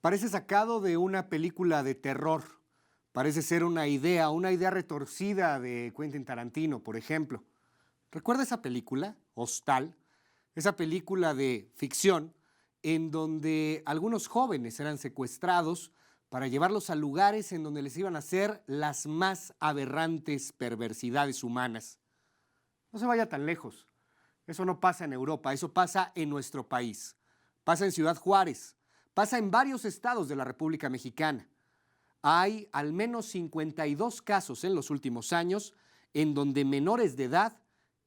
Parece sacado de una película de terror. Parece ser una idea retorcida de Quentin Tarantino, por ejemplo. ¿Recuerda esa película, Hostal? Esa película de ficción en donde algunos jóvenes eran secuestrados para llevarlos a lugares en donde les iban a hacer las más aberrantes perversidades humanas. No se vaya tan lejos. Eso no pasa en Europa, eso pasa en nuestro país. Pasa en Ciudad Juárez, pasa en varios estados de la República Mexicana. Hay al menos 52 casos en los últimos años en donde menores de edad,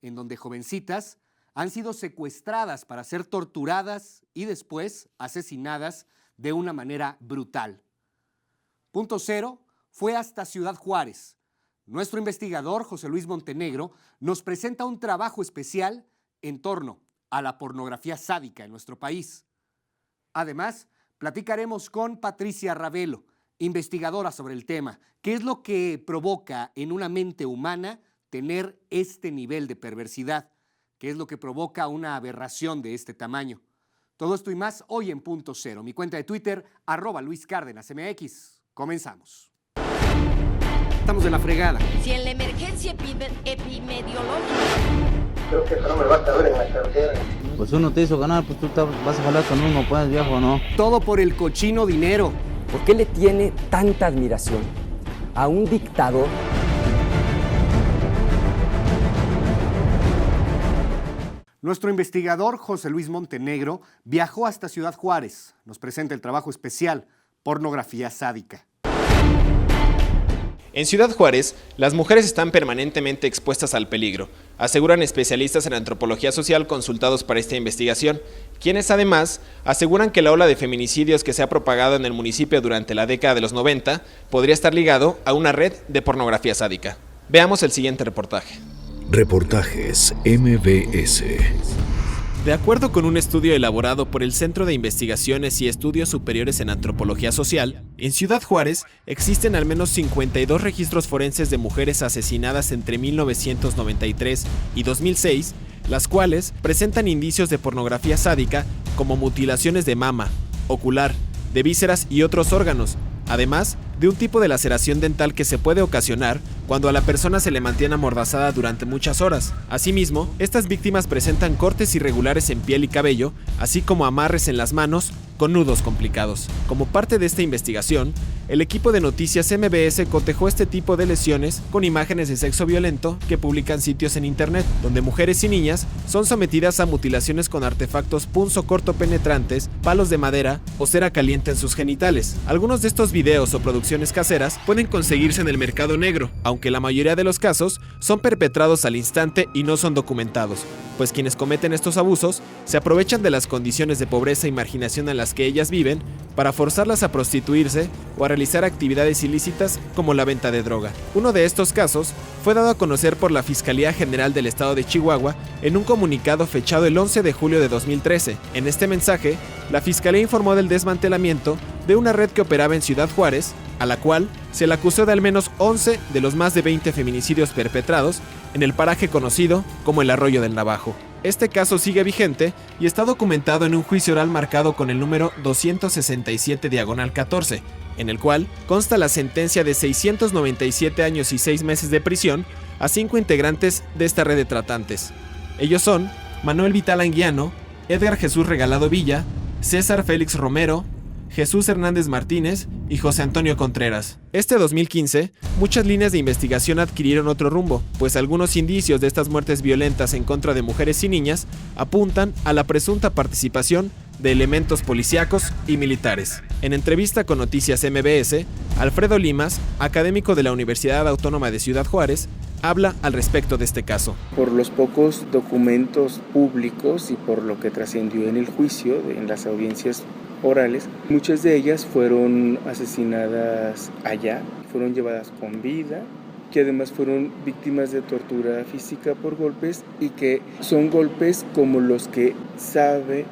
en donde jovencitas, han sido secuestradas para ser torturadas y después asesinadas de una manera brutal. Punto Cero fue hasta Ciudad Juárez. Nuestro investigador, José Luis Montenegro, nos presenta un trabajo especial en torno a la pornografía sádica en nuestro país. Además, platicaremos con Patricia Ravelo, investigadora sobre el tema. ¿Qué es lo que provoca en una mente humana tener este nivel de perversidad? ¿Qué es lo que provoca una aberración de este tamaño? Todo esto y más hoy en Punto Cero. Mi cuenta de Twitter, @LuisCárdenasMX. Comenzamos. Estamos de la fregada. Si en la emergencia epidemiológica... Creo que eso no me va a caber en la cartera. Pues uno te hizo ganar, pues tú vas a jalar con uno, pues viejo, ¿no? Todo por el cochino dinero. ¿Por qué le tiene tanta admiración a un dictador? Nuestro investigador, José Luis Montenegro, viajó hasta Ciudad Juárez. Nos presenta el trabajo especial, Pornografía Sádica. En Ciudad Juárez, las mujeres están permanentemente expuestas al peligro, aseguran especialistas en antropología social consultados para esta investigación, quienes además aseguran que la ola de feminicidios que se ha propagado en el municipio durante la década de los 90 podría estar ligado a una red de pornografía sádica. Veamos el siguiente reportaje. Reportajes MBS. De acuerdo con un estudio elaborado por el Centro de Investigaciones y Estudios Superiores en Antropología Social, en Ciudad Juárez existen al menos 52 registros forenses de mujeres asesinadas entre 1993 y 2006, las cuales presentan indicios de pornografía sádica como mutilaciones de mama, ocular, de vísceras y otros órganos, además de un tipo de laceración dental que se puede ocasionar cuando a la persona se le mantiene amordazada durante muchas horas. Asimismo, estas víctimas presentan cortes irregulares en piel y cabello, así como amarres en las manos con nudos complicados. Como parte de esta investigación, el equipo de noticias MBS cotejó este tipo de lesiones con imágenes de sexo violento que publican sitios en internet, donde mujeres y niñas son sometidas a mutilaciones con artefactos punzocortopenetrantes, palos de madera o cera caliente en sus genitales. Algunos de estos videos o producciones caseras pueden conseguirse en el mercado negro, aunque la mayoría de los casos son perpetrados al instante y no son documentados, pues quienes cometen estos abusos se aprovechan de las condiciones de pobreza y marginación en las que ellas viven para forzarlas a prostituirse o a realizar actividades ilícitas como la venta de droga. Uno de estos casos fue dado a conocer por la Fiscalía General del Estado de Chihuahua en un comunicado fechado el 11 de julio de 2013. En este mensaje, la Fiscalía informó del desmantelamiento de una red que operaba en Ciudad Juárez, a la cual se le acusó de al menos 11 de los más de 20 feminicidios perpetrados en el paraje conocido como el Arroyo del Navajo. Este caso sigue vigente y está documentado en un juicio oral marcado con el número 267/14, en el cual consta la sentencia de 697 años y 6 meses de prisión a 5 integrantes de esta red de tratantes. Ellos son Manuel Vital Anguiano, Edgar Jesús Regalado Villa, César Félix Romero, Jesús Hernández Martínez y José Antonio Contreras. Este 2015, muchas líneas de investigación adquirieron otro rumbo, pues algunos indicios de estas muertes violentas en contra de mujeres y niñas apuntan a la presunta participación de elementos policíacos y militares. En entrevista con Noticias MBS, Alfredo Limas, académico de la Universidad Autónoma de Ciudad Juárez, habla al respecto de este caso. Por los pocos documentos públicos y por lo que trascendió en el juicio, en las audiencias orales, muchas de ellas fueron asesinadas allá, fueron llevadas con vida que además fueron víctimas de tortura física por golpes y que son golpes como los que sabe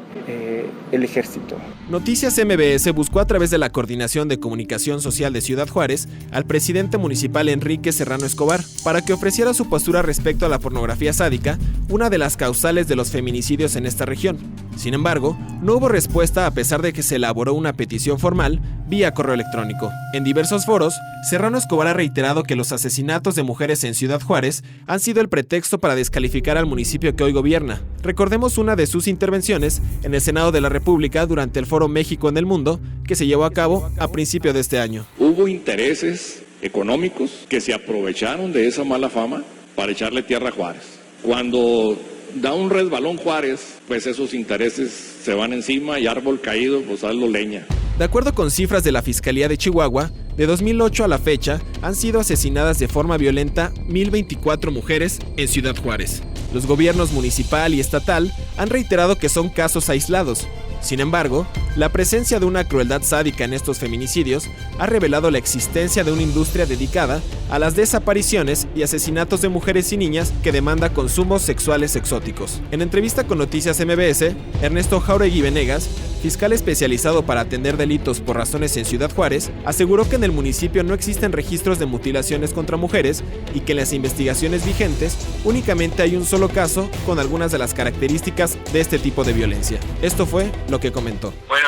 el ejército. Noticias MBS buscó a través de la Coordinación de Comunicación Social de Ciudad Juárez al presidente municipal Enrique Serrano Escobar para que ofreciera su postura respecto a la pornografía sádica, una de las causales de los feminicidios en esta región. Sin embargo, no hubo respuesta a pesar de que se elaboró una petición formal vía correo electrónico. En diversos foros, Serrano Escobar ha reiterado que los asesinatos de mujeres en Ciudad Juárez han sido el pretexto para descalificar al municipio que hoy gobierna. Recordemos una de sus intervenciones en el Senado de la República durante el Foro México en el Mundo, que se llevó a cabo a principio de este año. Hubo intereses económicos que se aprovecharon de esa mala fama para echarle tierra a Juárez. Cuando da un resbalón Juárez, pues esos intereses se van encima y árbol caído, pues hazlo leña. De acuerdo con cifras de la Fiscalía de Chihuahua, de 2008 a la fecha han sido asesinadas de forma violenta 1,024 mujeres en Ciudad Juárez. Los gobiernos municipal y estatal han reiterado que son casos aislados. Sin embargo, la presencia de una crueldad sádica en estos feminicidios ha revelado la existencia de una industria dedicada a las desapariciones y asesinatos de mujeres y niñas que demanda consumos sexuales exóticos. En entrevista con Noticias MBS, Ernesto Jauregui Venegas, fiscal especializado para atender delitos por razones en Ciudad Juárez, aseguró que en el municipio no existen registros de mutilaciones contra mujeres y que en las investigaciones vigentes únicamente hay un solo caso con algunas de las características de este tipo de violencia. Esto fue lo que comentó. Bueno,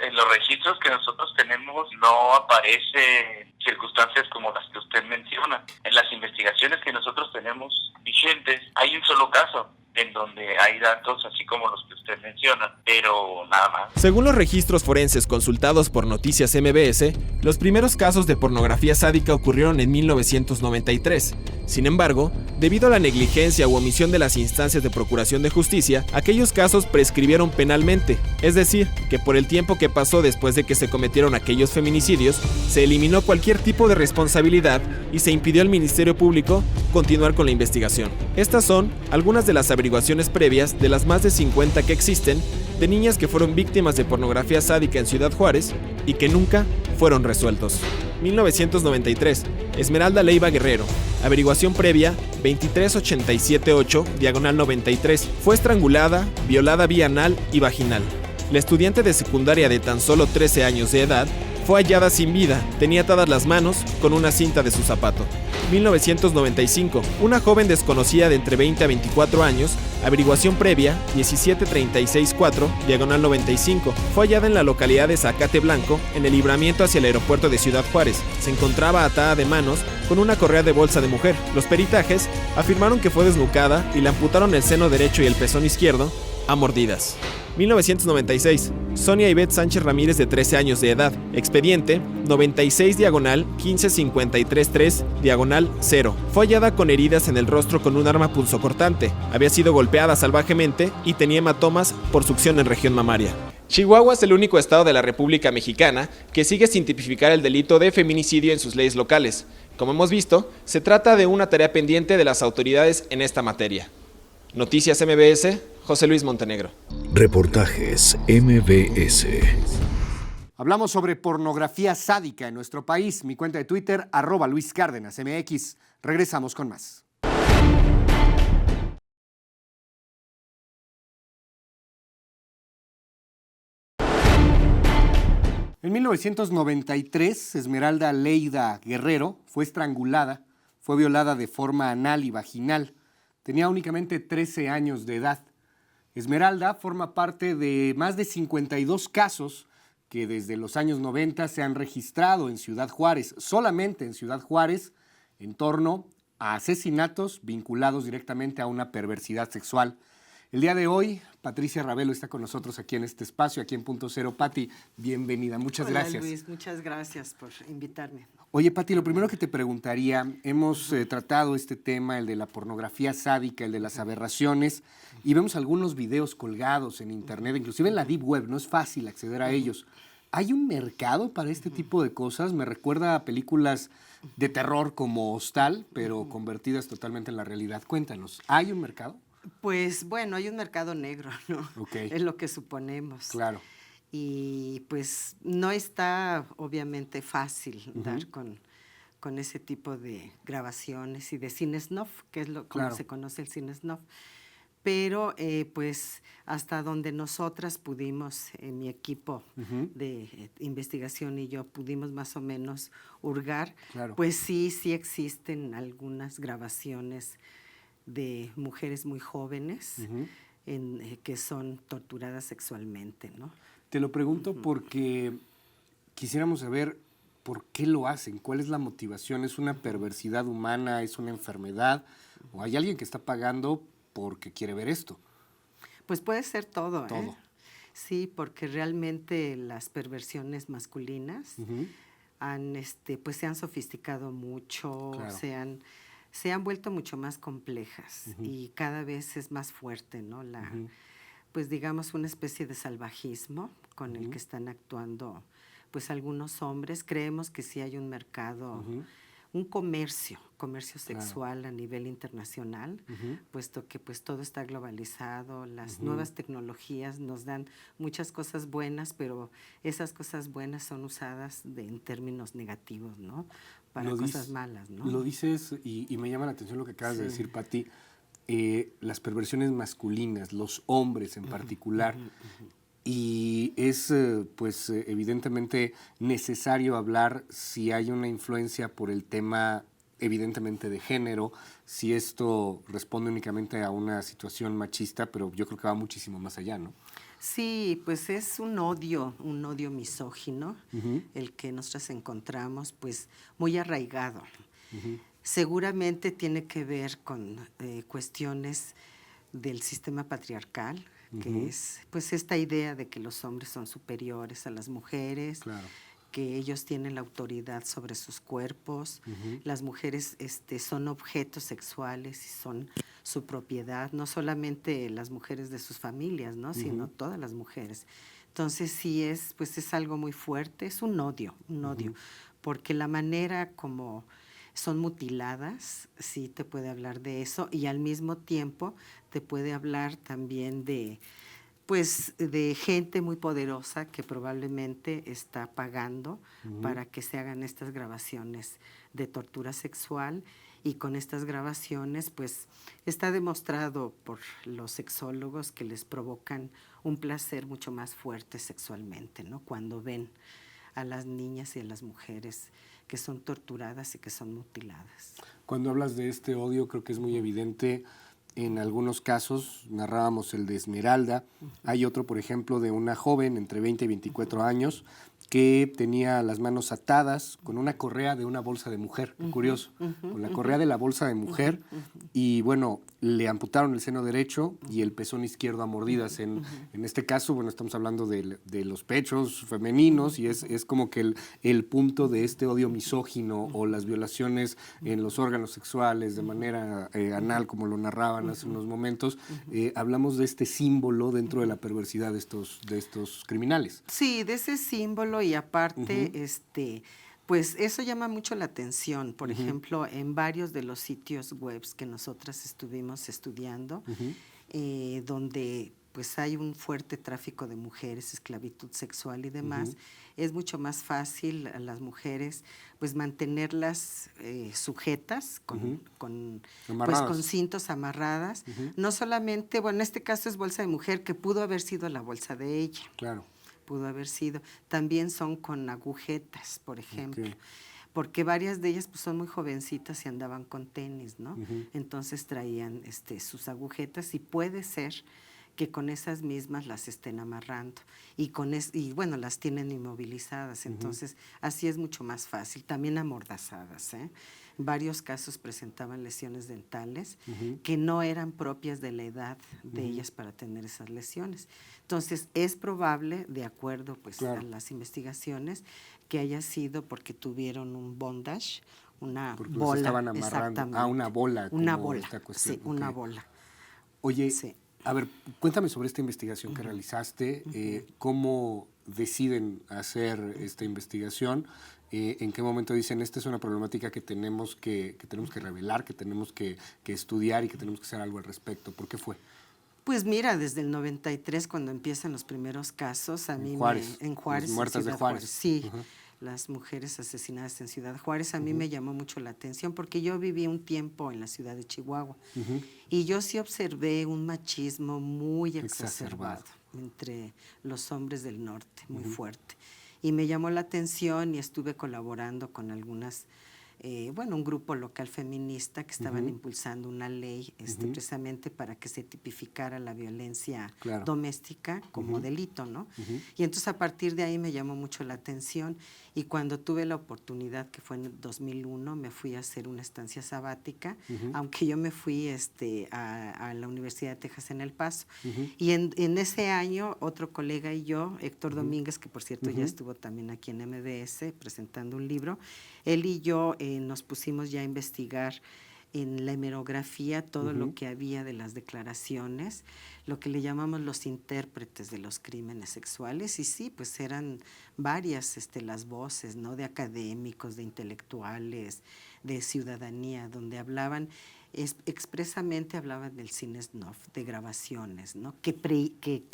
en los registros que nosotros tenemos no aparecen circunstancias como las que usted menciona. En las investigaciones que nosotros tenemos vigentes hay un solo caso en donde hay datos así como los que usted menciona, pero nada más. Según los registros forenses consultados por Noticias MBS, los primeros casos de pornografía sádica ocurrieron en 1993. Sin embargo, debido a la negligencia u omisión de las instancias de procuración de justicia, aquellos casos prescribieron penalmente, es decir, que por el tiempo que pasó después de que se cometieron aquellos feminicidios, se eliminó cualquier tipo de responsabilidad y se impidió al Ministerio Público continuar con la investigación. Estas son algunas de las averiguaciones previas de las más de 50 que existen de niñas que fueron víctimas de pornografía sádica en Ciudad Juárez y que nunca fueron resueltos. 1993, Esmeralda Leiva Guerrero. Averiguación previa 23878/93. Fue estrangulada, violada vía anal y vaginal. La estudiante de secundaria de tan solo 13 años de edad fue hallada sin vida, tenía atadas las manos con una cinta de su zapato. 1995, una joven desconocida de entre 20 a 24 años, averiguación previa 17364/95, fue hallada en la localidad de Zacate Blanco, en el libramiento hacia el aeropuerto de Ciudad Juárez. Se encontraba atada de manos con una correa de bolsa de mujer. Los peritajes afirmaron que fue desnucada y le amputaron el seno derecho y el pezón izquierdo a mordidas. 1996, Sonia Ivette Sánchez Ramírez, de 13 años de edad. Expediente 96/15533/0. Fue hallada con heridas en el rostro con un arma punzocortante. Había sido golpeada salvajemente y tenía hematomas por succión en región mamaria. Chihuahua es el único estado de la República Mexicana que sigue sin tipificar el delito de feminicidio en sus leyes locales. Como hemos visto, se trata de una tarea pendiente de las autoridades en esta materia. Noticias MBS, José Luis Montenegro. Reportajes MBS. Hablamos sobre pornografía sádica en nuestro país. Mi cuenta de Twitter, @LuisCárdenasMX. Regresamos con más. En 1993, Esmeralda Leiva Guerrero fue estrangulada, fue violada de forma anal y vaginal. Tenía únicamente 13 años de edad. Esmeralda forma parte de más de 52 casos que desde los años 90 se han registrado en Ciudad Juárez, solamente en Ciudad Juárez, en torno a asesinatos vinculados directamente a una perversidad sexual. El día de hoy, Patricia Ravelo está con nosotros aquí en este espacio, aquí en Punto Cero. Pati, bienvenida, muchas gracias. Hola Luis, muchas gracias por invitarme. Oye, Pati, lo primero que te preguntaría, hemos tratado este tema, el de la pornografía sádica, el de las aberraciones, y vemos algunos videos colgados en internet, inclusive en la Deep Web, no es fácil acceder a ellos. ¿Hay un mercado para este tipo de cosas? Me recuerda a películas de terror como Hostal, pero convertidas totalmente en la realidad. Cuéntanos, ¿hay un mercado? Pues bueno, hay un mercado negro, ¿no? Okay. Es lo que suponemos. Claro. Y pues no está obviamente fácil dar con con ese tipo de grabaciones y de cine snuff, que es como Claro. se conoce el cine snuff. Pero pues hasta donde nosotras pudimos, mi equipo de investigación y yo pudimos más o menos hurgar, Claro. pues sí existen algunas grabaciones de mujeres muy jóvenes que son torturadas sexualmente, ¿no? Te lo pregunto porque quisiéramos saber por qué lo hacen, cuál es la motivación, ¿es una perversidad humana, es una enfermedad o hay alguien que está pagando porque quiere ver esto? Pues puede ser todo, ¿eh? Todo. Sí, porque realmente las perversiones masculinas pues se han sofisticado mucho, Claro. se han vuelto mucho más complejas y cada vez es más fuerte, ¿no? Pues digamos una especie de salvajismo con el que están actuando pues algunos hombres. Creemos que sí hay un mercado, un comercio sexual a nivel internacional, puesto que pues todo está globalizado, las nuevas tecnologías nos dan muchas cosas buenas, pero esas cosas buenas son usadas en términos negativos, ¿no? Para cosas malas, ¿no? Lo dices y me llama la atención lo que acabas de decir, Pati, las perversiones masculinas, los hombres en particular. Y es, pues, evidentemente necesario hablar si hay una influencia por el tema, evidentemente, de género, si esto responde únicamente a una situación machista, pero yo creo que va muchísimo más allá, ¿no? Sí, pues es un odio misógino, el que nosotras encontramos, pues, muy arraigado. Seguramente tiene que ver con cuestiones del sistema patriarcal, que es pues esta idea de que los hombres son superiores a las mujeres, Claro. que ellos tienen la autoridad sobre sus cuerpos, las mujeres son objetos sexuales y son su propiedad, no solamente las mujeres de sus familias, ¿no? Sino todas las mujeres. Entonces sí pues es algo muy fuerte, es un odio, porque la manera como son mutiladas, sí te puede hablar de eso, y al mismo tiempo te puede hablar también de gente muy poderosa que probablemente está pagando para que se hagan estas grabaciones de tortura sexual, y con estas grabaciones pues está demostrado por los sexólogos que les provocan un placer mucho más fuerte sexualmente, ¿no? Cuando ven a las niñas y a las mujeres que son torturadas y que son mutiladas. Cuando hablas de este odio, creo que es muy evidente. En algunos casos, narrábamos el de Esmeralda. Hay otro, por ejemplo, de una joven entre 20 y 24 años que tenía las manos atadas con una correa de una bolsa de mujer. Qué curioso. Con la correa de la bolsa de mujer. Y bueno, le amputaron el seno derecho y el pezón izquierdo a mordidas. En este caso, bueno, estamos hablando de los pechos femeninos y es como que el punto de este odio misógino o las violaciones en los órganos sexuales de manera anal, como lo narraban hace unos momentos. Hablamos de este símbolo dentro de la perversidad de estos criminales. Sí, de ese símbolo, y aparte, pues eso llama mucho la atención. Por ejemplo, en varios de los sitios web que nosotras estuvimos estudiando, donde pues hay un fuerte tráfico de mujeres, esclavitud sexual y demás, es mucho más fácil a las mujeres pues mantenerlas sujetas con cintos amarradas. No solamente, bueno, en este caso es bolsa de mujer, que pudo haber sido la bolsa de ella. Claro. Pudo haber sido. También son con agujetas, por ejemplo. Porque varias de ellas pues son muy jovencitas y andaban con tenis, ¿no? Entonces traían sus agujetas, y puede ser que con esas mismas las estén amarrando y bueno, las tienen inmovilizadas. Entonces así es mucho más fácil. También amordazadas, ¿eh? En varios casos presentaban lesiones dentales que no eran propias de la edad de ellas para tener esas lesiones. Entonces es probable, de acuerdo pues a las investigaciones, que haya sido porque tuvieron un bondage, una porque bola. Estaban amarrando. Una bola. Una bola, esta cuestión. sí, una bola. Oye, a ver, cuéntame sobre esta investigación que realizaste, cómo deciden hacer esta investigación, en qué momento dicen esta es una problemática que tenemos que revelar, que tenemos que estudiar y que tenemos que hacer algo al respecto. ¿Por qué fue? Pues mira, desde el 93, cuando empiezan los primeros casos, a mí Juárez, en Juárez, las muertas de Juárez. Sí, las mujeres asesinadas en Ciudad Juárez, a mí me llamó mucho la atención porque yo viví un tiempo en la ciudad de Chihuahua y yo sí observé un machismo muy exacerbado entre los hombres del norte, muy fuerte. Y me llamó la atención y estuve colaborando con algunas, un grupo local feminista que estaban impulsando una ley precisamente para que se tipificara la violencia doméstica como delito, ¿no? Y entonces a partir de ahí me llamó mucho la atención y cuando tuve la oportunidad, que fue en 2001, me fui a hacer una estancia sabática, aunque yo me fui a la Universidad de Texas en El Paso. Y en ese año, otro colega y yo, Héctor Domínguez, que por cierto ya estuvo también aquí en MBS presentando un libro, él y yo nos pusimos ya a investigar en la hemerografía todo lo que había de las declaraciones, lo que le llamamos los intérpretes de los crímenes sexuales, y sí, pues eran varias las voces, ¿no? De académicos, de intelectuales, de ciudadanía, donde hablaban, expresamente hablaban del cine snuff, de grabaciones, ¿no? Que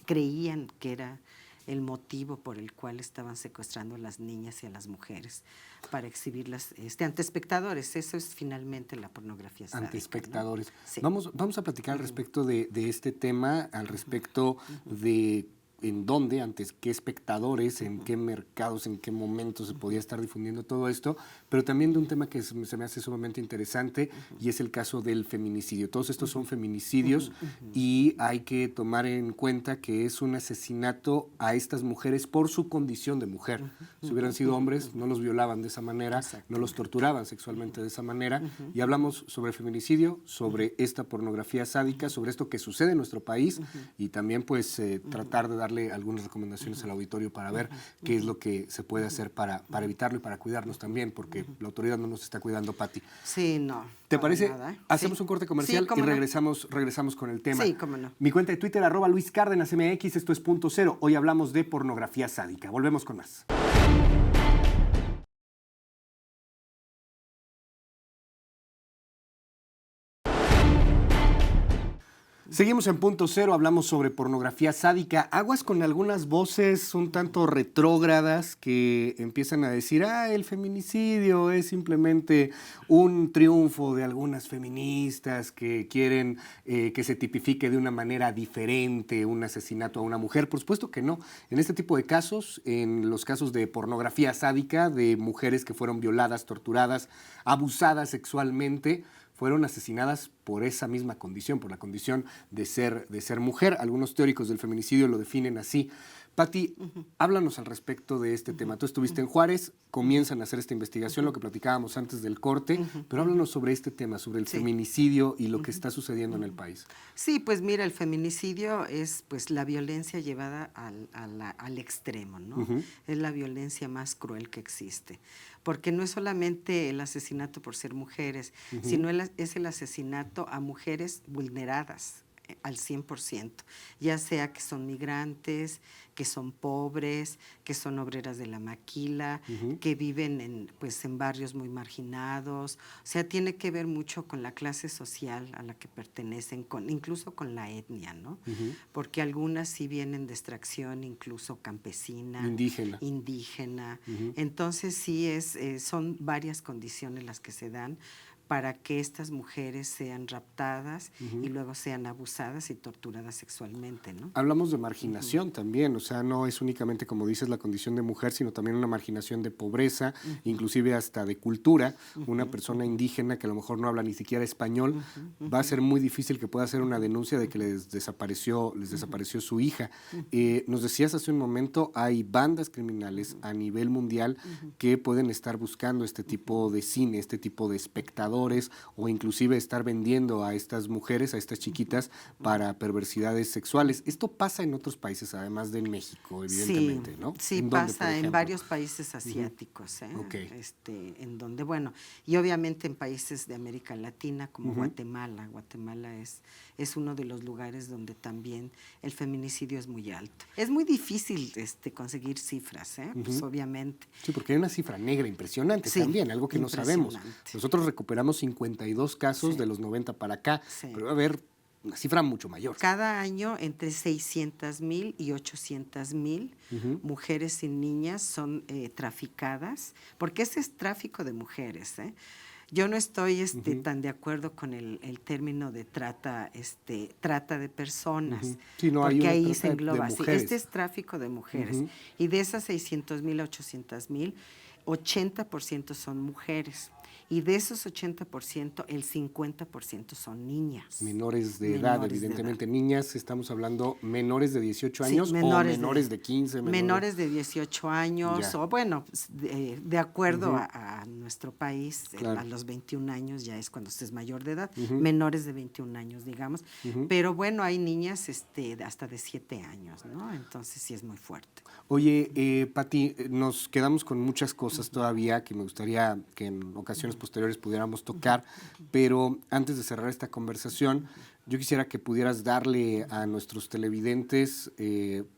creían que era el motivo por el cual estaban secuestrando a las niñas y a las mujeres para exhibirlas ante espectadores. Eso es finalmente la pornografía sádica. Ante espectadores. ¿No? Sí. Vamos a platicar al respecto de este tema, al respecto de en dónde, antes qué espectadores, en qué mercados, en qué momentos se podía estar difundiendo todo esto, pero también de un tema que se me hace sumamente interesante y es el caso del feminicidio. Todos estos son feminicidios y hay que tomar en cuenta que es un asesinato a estas mujeres por su condición de mujer. Si hubieran sido hombres, no los violaban de esa manera, no los torturaban sexualmente de esa manera, y hablamos sobre feminicidio, sobre esta pornografía sádica, sobre esto que sucede en nuestro país y también pues tratar de dar algunas recomendaciones al auditorio para ver qué es lo que se puede hacer para evitarlo y para cuidarnos también, porque la autoridad no nos está cuidando, Pati. Sí, no. ¿Te parece? Nada. Hacemos un corte comercial y regresamos con el tema. Sí, cómo no. Mi cuenta de Twitter, @Luis Cárdenas MX, esto es Punto Cero. Hoy hablamos de pornografía sádica. Volvemos con más. Seguimos en Punto Cero, hablamos sobre pornografía sádica. Aguas con algunas voces un tanto retrógradas que empiezan a decir, el feminicidio es simplemente un triunfo de algunas feministas que quieren que se tipifique de una manera diferente un asesinato a una mujer. Por supuesto que no. En este tipo de casos, en los casos de pornografía sádica, de mujeres que fueron violadas, torturadas, abusadas sexualmente, fueron asesinadas por esa misma condición, por la condición de ser mujer. Algunos teóricos del feminicidio lo definen así. Pati, háblanos al respecto de este tema. Tú estuviste en Juárez, comienzan a hacer esta investigación, lo que platicábamos antes del corte, pero háblanos sobre este tema, sobre el feminicidio y lo que está sucediendo en el país. Sí, pues mira, el feminicidio es pues la violencia llevada al extremo, ¿no? Es la violencia más cruel que existe, porque no es solamente el asesinato por ser mujeres, sino es el asesinato a mujeres vulneradas al 100%, ya sea que son migrantes, que son pobres, que son obreras de la maquila, que viven en barrios muy marginados. O sea, tiene que ver mucho con la clase social a la que pertenecen, incluso con la etnia, ¿no? Porque algunas sí vienen de extracción incluso campesina, indígena. Entonces sí son varias condiciones las que se dan para que estas mujeres sean raptadas y luego sean abusadas y torturadas sexualmente, ¿no? Hablamos de marginación también, o sea, no es únicamente, como dices, la condición de mujer, sino también una marginación de pobreza, inclusive hasta de cultura. Una persona indígena que a lo mejor no habla ni siquiera español, va a ser muy difícil que pueda hacer una denuncia de que les desapareció su hija. Nos decías hace un momento, hay bandas criminales a nivel mundial que pueden estar buscando este tipo de cine, este tipo de espectadores, o inclusive estar vendiendo a estas mujeres, a estas chiquitas, para perversidades sexuales. Esto pasa en otros países, además de en México, evidentemente, ¿no? Sí, pasa en varios países asiáticos, en donde, bueno, y obviamente en países de América Latina como Guatemala. Guatemala es uno de los lugares donde también el feminicidio es muy alto. Es muy difícil conseguir cifras, pues obviamente. Sí, porque hay una cifra negra impresionante también, algo que no sabemos. Nosotros recuperamos 52 casos de los 90 para acá, pero va a haber una cifra mucho mayor. Cada año entre 600,000 y 800,000 mujeres y niñas son traficadas, porque ese es tráfico de mujeres, ¿eh? Yo no estoy tan de acuerdo con el término de trata de personas, Sí, no, porque hay ahí se engloba. Sí, mujeres. este es tráfico de mujeres. Y de esas 600,000 a 800,000, 80% son mujeres. Y de esos 80%, el 50% son niñas. Menores de edad, evidentemente. Niñas, estamos hablando menores de 18 años Sí, o menores de 15. Menores de 18 años, Ya. o bueno, de acuerdo a nuestro país, Claro. a los 21 años ya es cuando usted es mayor de edad, menores de 21 años, digamos. Pero bueno, hay niñas hasta de 7 años, ¿no? Entonces sí es muy fuerte. Oye, Pati, nos quedamos con muchas cosas todavía que me gustaría que en ocasiones posteriores pudiéramos tocar, pero antes de cerrar esta conversación, yo quisiera que pudieras darle a nuestros televidentes,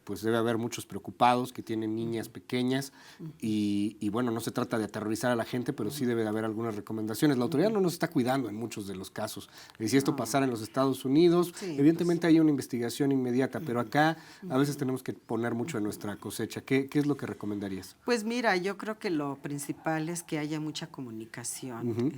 pues debe haber muchos preocupados que tienen niñas pequeñas y bueno, no se trata de aterrorizar a la gente, pero sí debe de haber algunas recomendaciones. La autoridad no nos está cuidando en muchos de los casos. Si esto pasara en los Estados Unidos, Sí, evidentemente hay una investigación inmediata, pero acá a veces tenemos que poner mucho de nuestra cosecha. ¿Qué es lo que recomendarías? Pues mira, yo creo que lo principal es que haya mucha comunicación,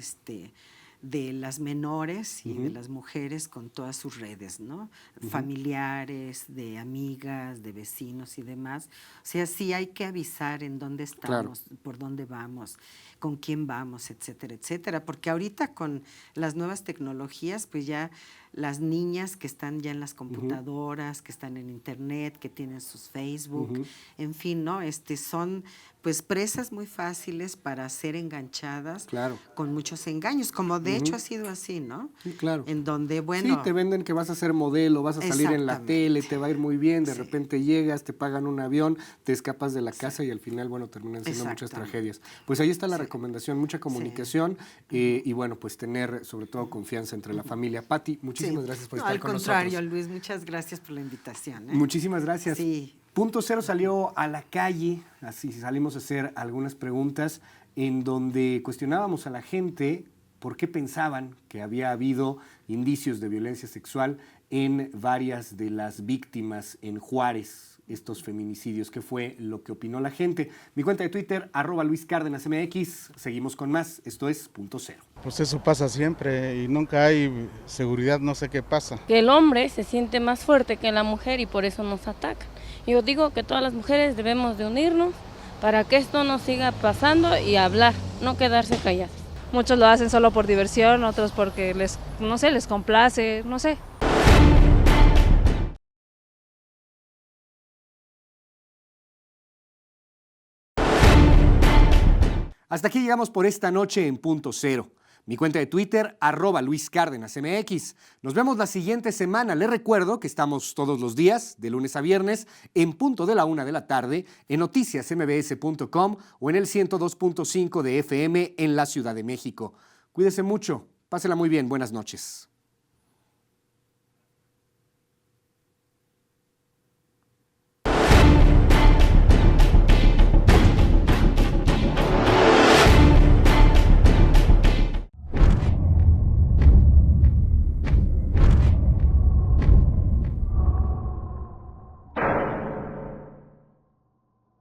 de las menores y de las mujeres con todas sus redes, ¿no? Familiares, de amigas, de vecinos y demás. O sea, sí hay que avisar en dónde estamos, por dónde vamos, con quién vamos, etcétera, etcétera. Porque ahorita con las nuevas tecnologías, pues ya las niñas que están ya en las computadoras, que están en internet, que tienen sus Facebook, en fin, ¿no? Son pues presas muy fáciles para ser enganchadas con muchos engaños, como de hecho ha sido así, ¿no? Sí, claro. En donde, bueno... Sí, te venden que vas a ser modelo, vas a salir en la tele, te va a ir muy bien, de repente llegas, te pagan un avión, te escapas de la casa y al final, bueno, terminan siendo muchas tragedias. Pues ahí está la recomendación, mucha comunicación y bueno, pues tener sobre todo confianza entre la familia. Pati, muchísimas gracias por estar con nosotros. Al contrario, Luis, muchas gracias por la invitación. Muchísimas gracias. Sí. Punto Cero salió a la calle, así salimos a hacer algunas preguntas en donde cuestionábamos a la gente por qué pensaban que había habido indicios de violencia sexual en varias de las víctimas en Juárez, estos feminicidios. ¿Qué fue lo que opinó la gente? Mi cuenta de Twitter, @LuisCárdenasMX. Seguimos con más. Esto es Punto Cero. Pues eso pasa siempre y nunca hay seguridad, no sé qué pasa. Que el hombre se siente más fuerte que la mujer y por eso nos atacan. Yo digo que todas las mujeres debemos de unirnos para que esto no siga pasando y hablar, no quedarse calladas. Muchos lo hacen solo por diversión, otros porque les complace, no sé. Hasta aquí llegamos por esta noche en Punto Cero. Mi cuenta de Twitter, @LuisCárdenasMX. Nos vemos la siguiente semana. Les recuerdo que estamos todos los días, de lunes a viernes, en punto de la 1 de la tarde, en noticiasmbs.com o en el 102.5 de FM en la Ciudad de México. Cuídese mucho, pásela muy bien, buenas noches.